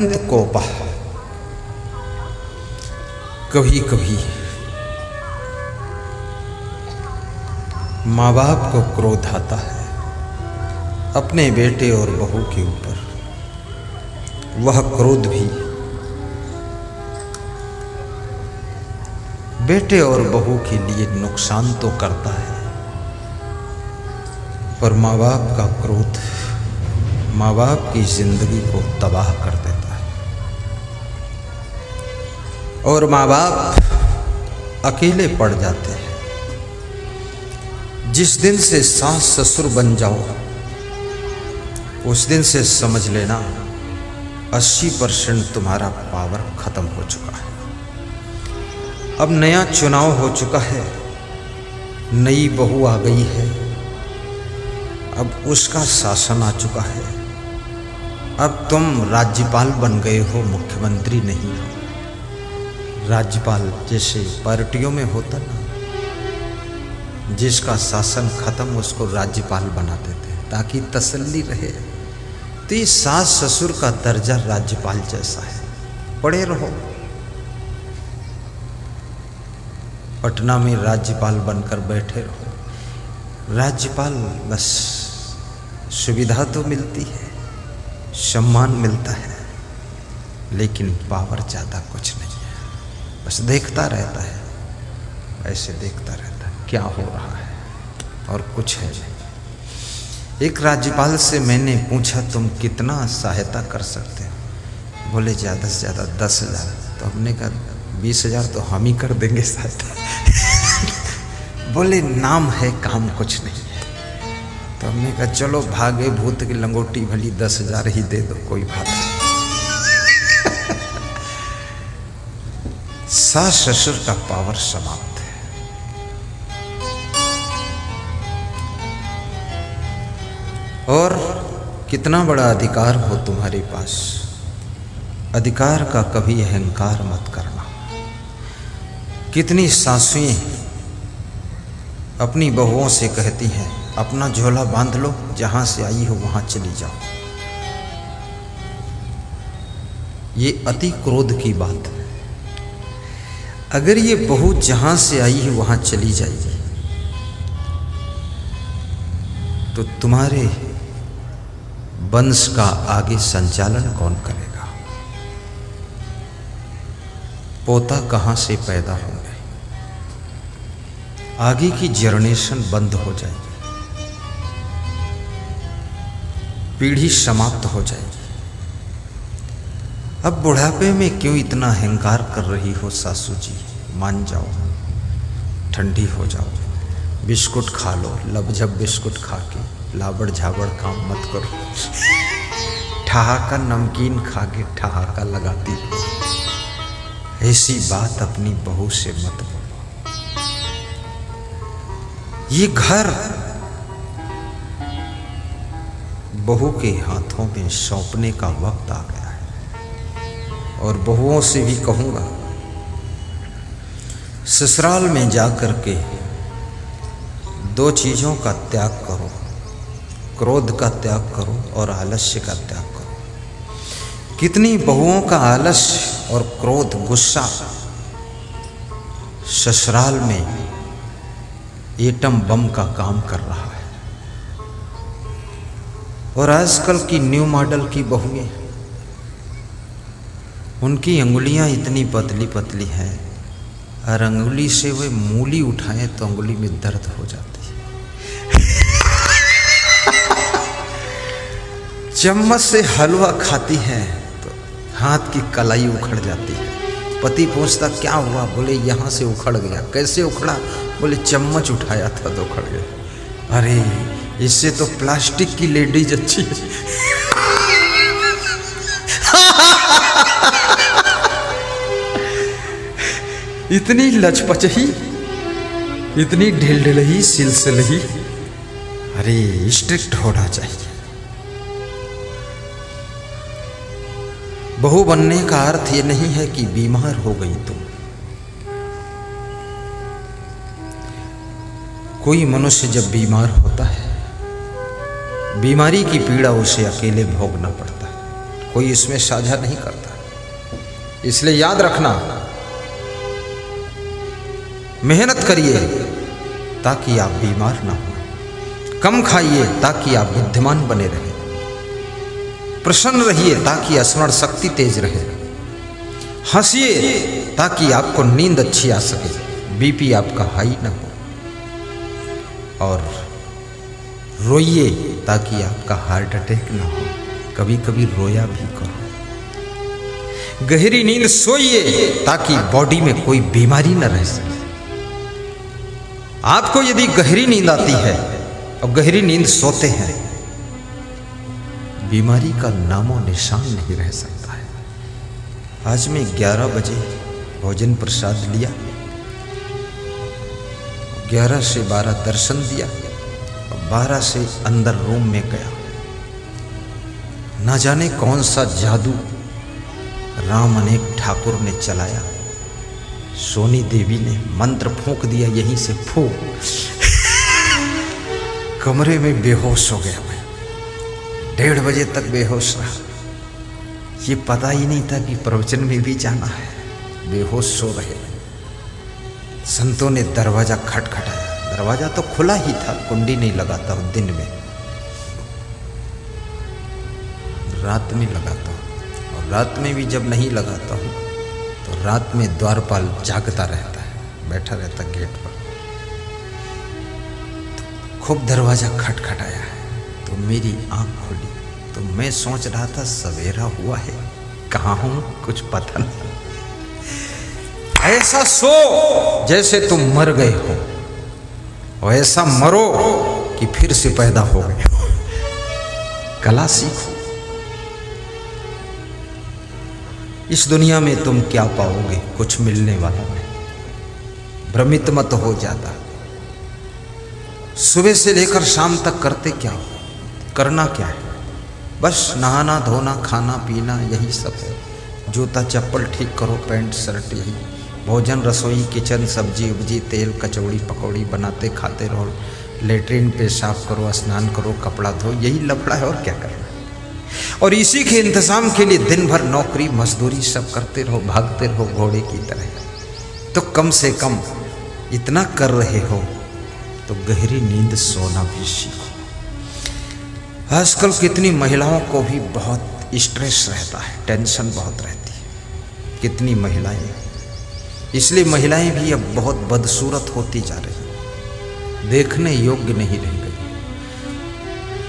Copa कभी कभी माँ बाप को क्रोध आता है अपने बेटे और बहू के ऊपर। वह क्रोध भी बेटे और बहू के लिए नुकसान तो करता है, पर माँ बाप का क्रोध माँ बाप की जिंदगी को तबाह कर देता है। और माँ बाप अकेले पड़ जाते हैं। जिस दिन से सास ससुर बन जाओ उस दिन से समझ लेना 80% तुम्हारा पावर खत्म हो चुका है। अब नया चुनाव हो चुका है, नई बहू आ गई है, अब उसका शासन आ चुका है। अब तुम राज्यपाल बन गए हो, मुख्यमंत्री नहीं हो। राज्यपाल जैसे पार्टियों में होता ना, जिसका शासन खत्म उसको राज्यपाल बना देते हैं ताकि तसल्ली रहे। तो ये सास ससुर का दर्जा राज्यपाल जैसा है, पड़े रहो। पटना में राज्यपाल बनकर बैठे रहो। राज्यपाल बस सुविधा तो मिलती है, सम्मान मिलता है, लेकिन पावर ज़्यादा कुछ नहीं है। बस देखता रहता है, ऐसे देखता रहता है क्या हो रहा है, और कुछ है नहीं। एक राज्यपाल से मैंने पूछा तुम कितना सहायता कर सकते हो? बोले ज़्यादा से ज़्यादा 10,000। तो हमने कहा 20,000 तो हम ही कर देंगे सहायता। बोले नाम है, काम कुछ नहीं है। तो हमने कहा चलो भागे भूत की लंगोटी भली 10,000 ही दे दो, कोई बात नहीं। सास ससुर का पावर समाप्त है। और कितना बड़ा अधिकार हो तुम्हारे पास, अधिकार का कभी अहंकार मत करना। कितनी सासुएं अपनी बहुओं से कहती हैं अपना झोला बांध लो, जहां से आई हो वहां चली जाओ। ये अति क्रोध की बात है। अगर ये बहू जहां से आई है वहां चली जाएगी तो तुम्हारे वंश का आगे संचालन कौन करेगा? पोता कहां से पैदा होंगे? आगे की जनरेशन बंद हो जाएगी, पीढ़ी समाप्त हो जाएगी। अब बुढ़ापे में क्यों इतना अहंकार कर रही हो सासू जी? मान जाओ, ठंडी हो जाओ, बिस्कुट खा लो। लबझब बिस्कुट खा के लाबड़ झाबड़ काम मत करो। ठहाका नमकीन खा के ठहाका लगाती हो। ऐसी बात अपनी बहू से मत बोलो। ये घर बहू के हाथों में सौंपने का वक्त आ गया। और बहुओं से भी कहूँगा, ससुराल में जाकर के 2 चीज़ों का त्याग करो, क्रोध का त्याग करो और आलस्य का त्याग करो। कितनी बहुओं का आलस्य और क्रोध, गुस्सा ससुराल में एटम बम का काम कर रहा है। और आजकल की न्यू मॉडल की बहुएं, उनकी अंगुलियां इतनी पतली पतली हैं और अंगुली से वे मूली उठाएं तो अंगुली में दर्द हो जाती है। चम्मच से हलवा खाती है तो हाथ की कलाई उखड़ जाती है। पति पूछता क्या हुआ? बोले यहाँ से उखड़ गया। कैसे उखड़ा? बोले चम्मच उठाया था तो उखड़ गया। अरे इससे तो प्लास्टिक की लेडीज अच्छी है। इतनी लचपचही, इतनी ढिलढिलही, सिलसिलही। अरे स्ट्रिक्ट होना चाहिए। बहू बनने का अर्थ ये नहीं है कि बीमार हो गई तुम। कोई मनुष्य जब बीमार होता है, बीमारी की पीड़ा उसे अकेले भोगना पड़ता है। कोई इसमें साझा नहीं करता। इसलिए याद रखना, मेहनत करिए ताकि आप बीमार ना हो, कम खाइए ताकि आप बुद्धिमान बने रहें, प्रसन्न रहिए ताकि स्मरण शक्ति तेज रहे, हंसिए ताकि आपको नींद अच्छी आ सके, बीपी आपका हाई ना हो, और रोइए ताकि आपका हार्ट अटैक ना हो। कभी कभी रोया भी करो। गहरी नींद सोइए ताकि बॉडी में कोई बीमारी न रह सके। आपको यदि गहरी नींद आती है और गहरी नींद सोते हैं, बीमारी का नामो निशान नहीं रह सकता है। आज मैं 11 बजे भोजन प्रसाद लिया, 11 से 12 दर्शन दिया, 12 से अंदर रूम में गया। ना जाने कौन सा जादू राम अनेक ठाकुर ने चलाया। सोनी देवी ने मंत्र फूंक दिया, यहीं से फूंक कमरे में बेहोश हो गया मैं। 1:30 बजे तक बेहोश रहा। ये पता ही नहीं था कि प्रवचन में भी जाना है। बेहोश सो रहे। संतों ने दरवाजा खटखटाया। दरवाजा तो खुला ही था, कुंडी नहीं लगाता हूँ दिन में, रात में लगाता हूँ। और रात में भी जब नहीं लगाता हूँ तो रात में द्वारपाल जागता रहता है, बैठा रहता गेट पर। तो खूब दरवाजा खटखटाया है तो मेरी आंख खुली। तो मैं सोच रहा था सवेरा हुआ है, कहाँ हूँ कुछ पता नहीं। ऐसा सो जैसे तुम मर गए हो, और ऐसा मरो कि फिर से पैदा हो गए हो। कला सीखो। इस दुनिया में तुम क्या पाओगे, कुछ मिलने वाला नहीं। भ्रमित मत हो जाता। सुबह से लेकर शाम तक करते क्या हो, करना क्या है? बस नहाना धोना खाना पीना यही सब है। जूता चप्पल ठीक करो, पैंट शर्ट यही। भोजन रसोई किचन सब्जी उब्जी तेल कचौड़ी पकौड़ी बनाते खाते रहो। लेटरिन पेशाब करो, स्नान करो, कपड़ा धो, यही लफड़ा है और क्या करना है। और इसी के इंतजाम के लिए दिन भर नौकरी मजदूरी सब करते रहो, भागते रहो घोड़े की तरह। तो कम से कम इतना कर रहे हो तो गहरी नींद सोना भी सीखो। आजकल कितनी महिलाओं को भी बहुत स्ट्रेस रहता है, टेंशन बहुत रहती है। कितनी महिलाएं, इसलिए महिलाएं भी अब बहुत बदसूरत होती जा रही, देखने योग्य नहीं रह गई।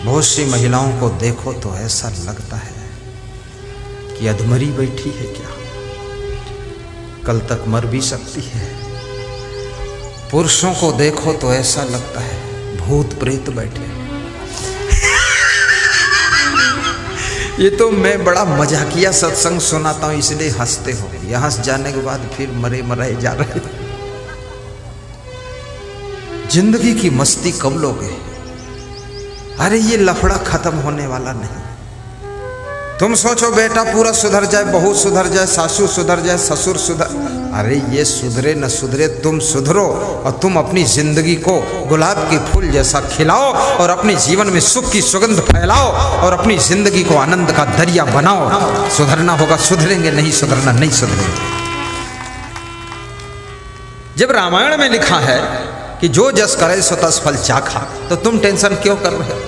बहुत सी महिलाओं को देखो तो ऐसा लगता है कि अधमरी बैठी है क्या, कल तक मर भी सकती है। पुरुषों को देखो तो ऐसा लगता है भूत प्रेत बैठे। ये तो मैं बड़ा मजाकिया सत्संग सुनाता हूं इसलिए हंसते हो। यहां से जाने के बाद फिर मरे मराए जा रहे। जिंदगी की मस्ती कब लोगे? अरे ये लफड़ा खत्म होने वाला नहीं। तुम सोचो बेटा पूरा सुधर जाए, बहू सुधर जाए, सासू सुधर जाए, ससुर सुधर। अरे ये सुधरे न सुधरे, तुम सुधरो और तुम अपनी जिंदगी को गुलाब के फूल जैसा खिलाओ और अपने जीवन में सुख की सुगंध फैलाओ और अपनी जिंदगी को आनंद का दरिया बनाओ। सुधरना होगा सुधरेंगे, नहीं सुधरना नहीं सुधरेंगे। जब रामायण में लिखा है कि जो जस करे सो तस फल चाखा, तो तुम टेंशन क्यों कर रहे हो?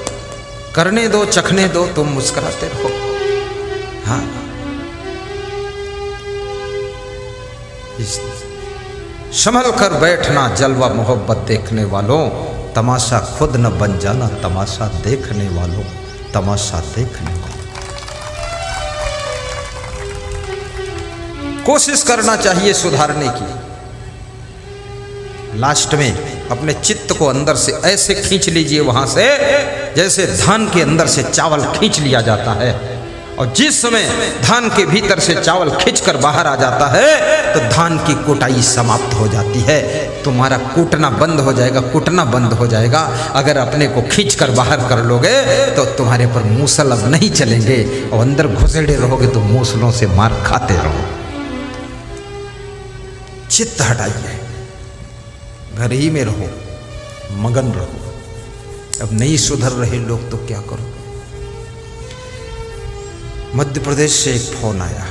करने दो, चखने दो, तुम मुस्कुराते रहो। हाँ, संभल कर बैठना जलवा मोहब्बत देखने वालों, तमाशा खुद न बन जाना तमाशा देखने वालों, तमाशा देखने वालों। कोशिश करना चाहिए सुधारने की। लास्ट में अपने चित्त को अंदर से ऐसे खींच लीजिए वहां से जैसे धान के अंदर से चावल खींच लिया जाता है। और जिस समय धान के भीतर से चावल खींचकर बाहर आ जाता है तो धान की कुटाई समाप्त हो जाती है। तुम्हारा कूटना बंद हो जाएगा, कुटना बंद हो जाएगा। अगर अपने को खींचकर बाहर कर लोगे तो तुम्हारे पर मूसल अब नहीं चलेंगे और अंदर घुसेड़े रहोगे तो मूसलों से मार खाते रहो। चित्त हटाइए, घर ही में रहो, मगन रहो। अब नहीं सुधर रहे लोग तो क्या करो? मध्य प्रदेश से एक फोन आया,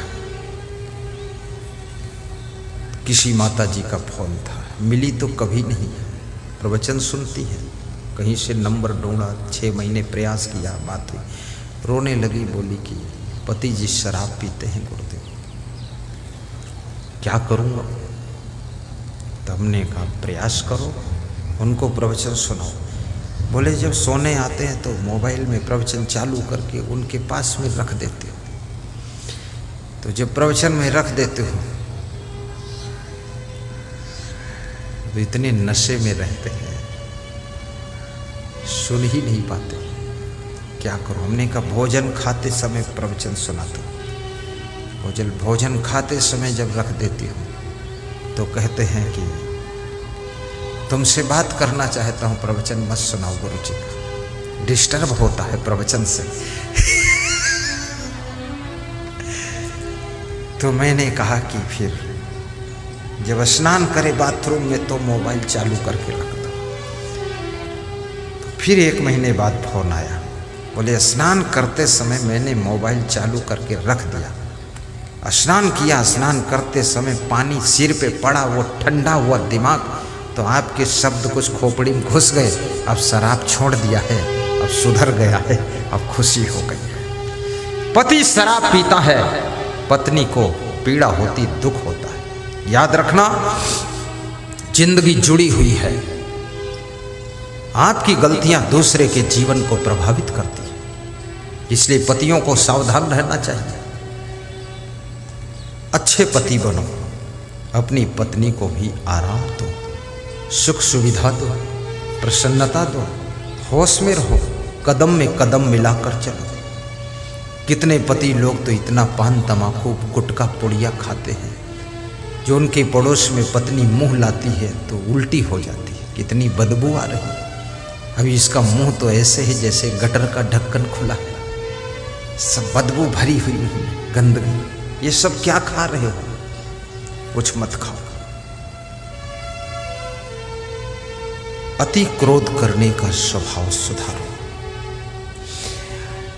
किसी माता जी का फोन था। मिली तो कभी नहीं, प्रवचन सुनती है, कहीं से नंबर ढूंढा, 6 महीने प्रयास किया, बात हुई, रोने लगी, बोली कि पति जी शराब पीते हैं गुरुदेव, क्या करूँगा। तो हमने कहा प्रयास करो, उनको प्रवचन सुनाओ। बोले जब सोने आते हैं तो मोबाइल में प्रवचन चालू करके उनके पास में रख देते हो, तो जब प्रवचन में रख देते हो तो इतने नशे में रहते हैं, सुन ही नहीं पाते, क्या करो। हमने कहा भोजन खाते समय प्रवचन सुना दो। भोजन खाते समय जब रख देती हूँ तो कहते हैं कि तुमसे बात करना चाहता हूँ, प्रवचन मत सुनाओ गुरु जी का, डिस्टर्ब होता है प्रवचन से। तो मैंने कहा कि फिर जब स्नान करे बाथरूम में तो मोबाइल चालू करके रख दो। फिर 1 महीने बाद फोन आया, बोले स्नान करते समय मैंने मोबाइल चालू करके रख दिया, स्नान किया, स्नान करते समय पानी सिर पे पड़ा, वो ठंडा हुआ दिमाग, तो आपके शब्द कुछ खोपड़ी में घुस गए, अब शराब छोड़ दिया है, अब सुधर गया है, अब खुशी हो गई है। पति शराब पीता है, पत्नी को पीड़ा होती, दुख होता है। याद रखना, जिंदगी जुड़ी हुई है, आपकी गलतियां दूसरे के जीवन को प्रभावित करती है, इसलिए पतियों को सावधान रहना चाहिए। अच्छे पति बनो, अपनी पत्नी को भी आराम दो, सुख सुविधा दो, प्रसन्नता दो, होश में रहो, कदम में कदम मिलाकर चलो। कितने पति लोग तो इतना पान तमाकू गुटखा पुड़िया खाते हैं, जो उनके पड़ोस में पत्नी मुंह लाती है तो उल्टी हो जाती है, कितनी बदबू आ रही है। अभी इसका मुंह तो ऐसे है जैसे गटर का ढक्कन खुला है, सब बदबू भरी हुई है, गंदगी। ये सब क्या खा रहे हो, कुछ मत खाओ। अति क्रोध करने का स्वभाव सुधारो।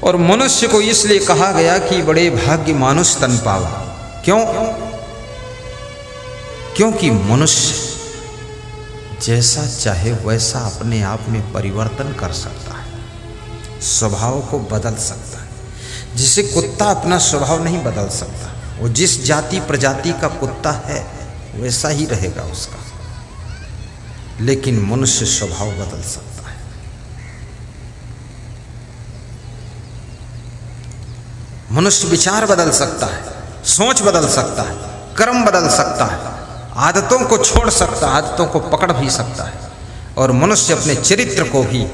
और मनुष्य को इसलिए कहा गया कि बड़े भाग्य मानुष तन पावा। क्यों? क्योंकि मनुष्य जैसा चाहे वैसा अपने आप में परिवर्तन कर सकता है, स्वभाव को बदल सकता है। जिसे कुत्ता अपना स्वभाव नहीं बदल सकता, वो जिस जाति प्रजाति का कुत्ता है वैसा ही रहेगा उसका, लेकिन मनुष्य स्वभाव बदल सकता है। मनुष्य विचार बदल सकता है, सोच बदल सकता है, कर्म बदल सकता है, आदतों को छोड़ सकता है, आदतों को पकड़ भी सकता है, और मनुष्य अपने चरित्र को भी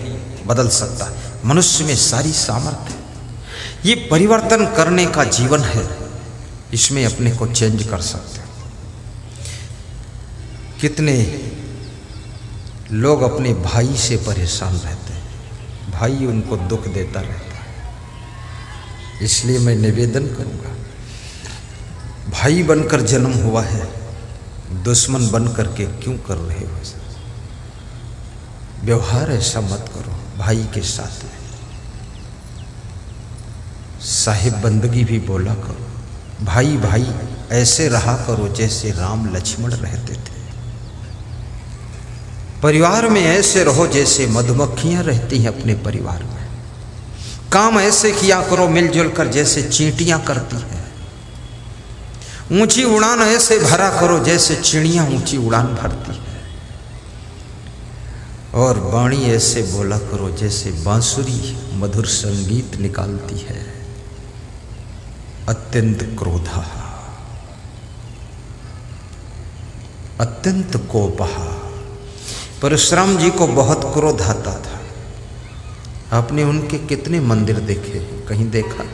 बदल सकता है। मनुष्य में सारी सामर्थ्य है। ये परिवर्तन करने का जीवन है, इसमें अपने को चेंज कर सकते हो। कितने लोग अपने भाई से परेशान रहते हैं, भाई उनको दुख देता रहता है। इसलिए मैं निवेदन करूंगा, भाई बनकर जन्म हुआ है, दुश्मन बन करके क्यों कर रहे हो? व्यवहार ऐसा मत करो भाई के साथ में। साहिब बंदगी भी बोला करो, भाई भाई ऐसे रहा करो जैसे राम लक्ष्मण रहते थे। परिवार में ऐसे रहो जैसे मधुमक्खियां रहती हैं अपने परिवार में। काम ऐसे किया करो मिलजुल कर जैसे चींटियां करती हैं। ऊंची उड़ान ऐसे भरा करो जैसे चिड़ियां ऊंची उड़ान भरती है। और वाणी ऐसे बोला करो जैसे बांसुरी मधुर संगीत निकालती है। अत्यंत क्रोधा, अत्यंत कोपः। परशुराम जी को बहुत क्रोध आता था। आपने उनके कितने मंदिर देखे, कहीं देखा?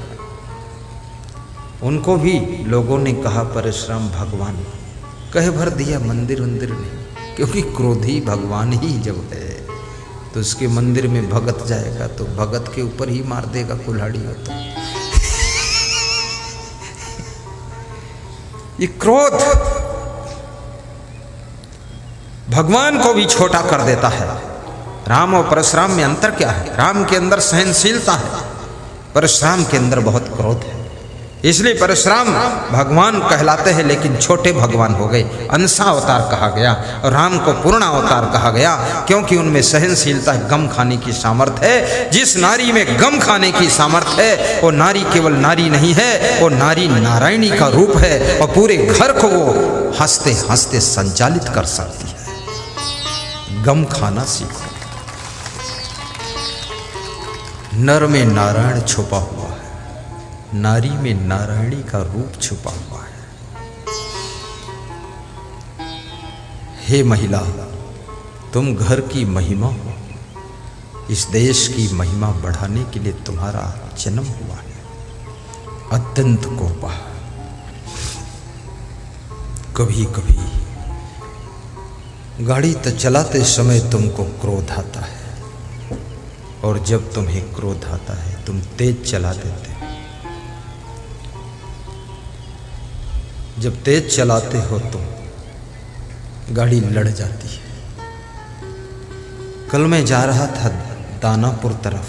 उनको भी लोगों ने कहा परशुराम भगवान, कह भर दिया मंदिर वंदिर नहीं, क्योंकि क्रोधी भगवान ही जब है तो उसके मंदिर में भगत जाएगा तो भगत के ऊपर ही मार देगा कुल्हाड़ी हो तो। ये क्रोध भगवान को भी छोटा कर देता है। राम और परशुराम में अंतर क्या है? राम के अंदर सहनशीलता है, परशुराम के अंदर बहुत क्रोध है। इसलिए परशुराम भगवान कहलाते हैं, लेकिन छोटे भगवान हो गए। अंशा अवतार कहा गया और राम को पूर्ण अवतार कहा गया, क्योंकि उनमें सहनशीलता, गम खाने की सामर्थ्य है। जिस नारी में गम खाने की सामर्थ्य है, वो नारी केवल नारी नहीं है, वो नारी नारायणी का रूप है, और पूरे घर को वो हंसते हंसते संचालित कर सकती है। गम खाना सीखो। नर में नारायण छुपा हुआ है, नारी में नारायणी का रूप छुपा हुआ है। हे महिला, तुम घर की महिमा हो। इस देश की महिमा बढ़ाने के लिए तुम्हारा जन्म हुआ है। अत्यंत कोपा। कभी कभी गाड़ी चलाते समय तुमको क्रोध आता है, और जब तुम्हें क्रोध आता है तुम तेज चला देते हो। जब तेज चलाते हो तो गाड़ी लड़ जाती है। कल मैं जा रहा था दानापुर तरफ,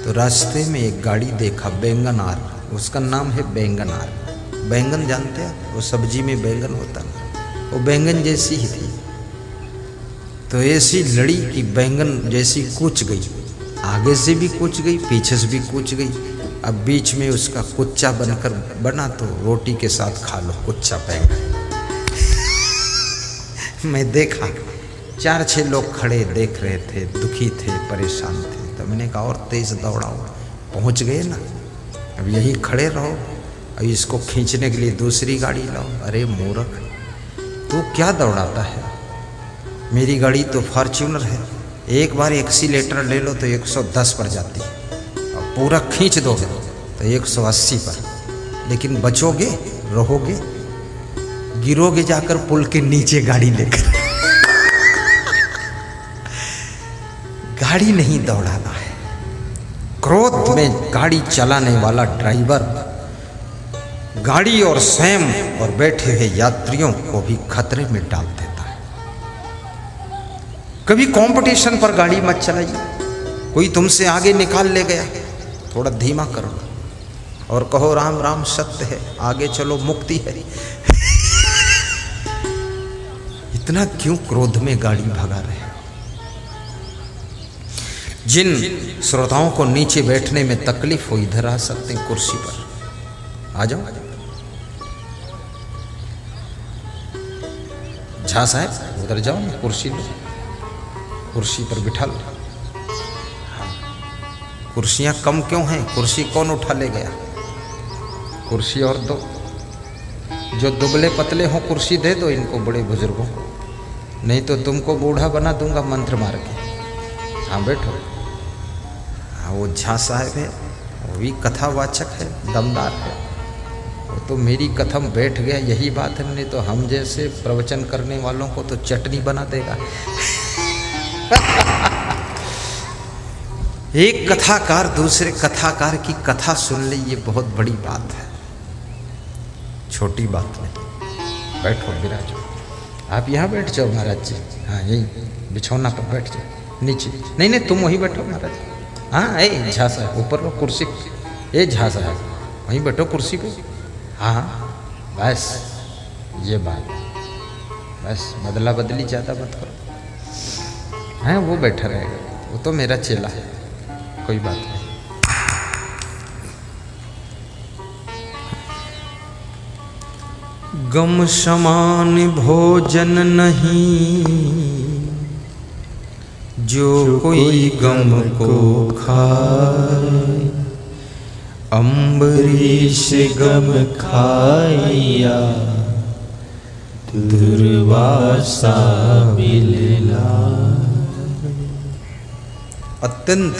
तो रास्ते में एक गाड़ी देखा, बैंगनार, उसका नाम है बैंगनार। बैंगन जानते हैं, वो सब्जी में बैंगन होता है, वो बैंगन जैसी ही थी। तो ऐसी लड़ी कि बैंगन जैसी कूच गई, आगे से भी कूच गई, पीछे से भी कूच गई। अब बीच में उसका कुच्चा बनकर बना, तो रोटी के साथ खा लो कुच्चा बैंगन। मैं देखा 4-6 लोग खड़े देख रहे थे, दुखी थे, परेशान थे। तो मैंने कहा और तेज दौड़ाओ, पहुंच गए ना, अब यही खड़े रहो, अब इसको खींचने के लिए दूसरी गाड़ी लाओ। अरे मूर्ख, तू क्या दौड़ाता है? मेरी गाड़ी तो फॉर्च्यूनर है, एक बार एक्सीलेटर ले लो तो 110 पर जाती है, और पूरा खींच दोगे तो 180 पर, लेकिन बचोगे, रहोगे, गिरोगे जाकर पुल के नीचे गाड़ी लेकर। गाड़ी नहीं दौड़ाना है। क्रोध में गाड़ी चलाने वाला ड्राइवर गाड़ी और स्वयं और बैठे हुए यात्रियों को भी खतरे में डाल देता है। कभी कंपटीशन पर गाड़ी मत चलाइए। कोई तुमसे आगे निकाल ले गया, थोड़ा धीमा कर लो और कहो राम राम सत्य है, आगे चलो मुक्ति है। इतना क्यों क्रोध में गाड़ी भगा रहे हो? जिन श्रोताओं को नीचे बैठने में तकलीफ हो, इधर आ सकते हैं, कुर्सी पर आ जाओ। झा साहब उधर जाओ ना, कुर्सी लो, कुर्सी पर बिठा लो। कुर्सियां कम क्यों हैं? कुर्सी कौन उठा ले गया? कुर्सी और दो, जो दुबले पतले हो कुर्सी दे दो इनको, बड़े बुजुर्गों को, नहीं तो तुमको बूढ़ा बना दूंगा मंत्र मार के। हाँ बैठो। हाँ वो झा साहब है, वो भी कथावाचक है, दमदार है, वो तो मेरी कथा में बैठ गया, यही बात है। नहीं तो हम जैसे प्रवचन करने वालों को तो चटनी बना देगा। एक कथाकार दूसरे कथाकार की कथा सुन ले, ये बहुत बड़ी बात है, छोटी बात नहीं। बैठो, विराजो। आप यहाँ बैठ जाओ महाराज जी। हाँ यही बिछौना पर बैठ जाओ, नीचे नहीं नहीं तुम वहीं बैठो महाराज। हाँ ए झा साहब ऊपर लो कुर्सी, ए झा साहब वहीं बैठो कुर्सी पे। हाँ बस ये बात, बस बदला बदली ज़्यादा मत करो। हाँ वो बैठा रहेगा, वो तो मेरा चेला है, कोई बात नहीं। गम समान भोजन नहीं, जो कोई गम को खाए। अम्बरीश गम खाया, दुर्वासा मिलना। अत्यंत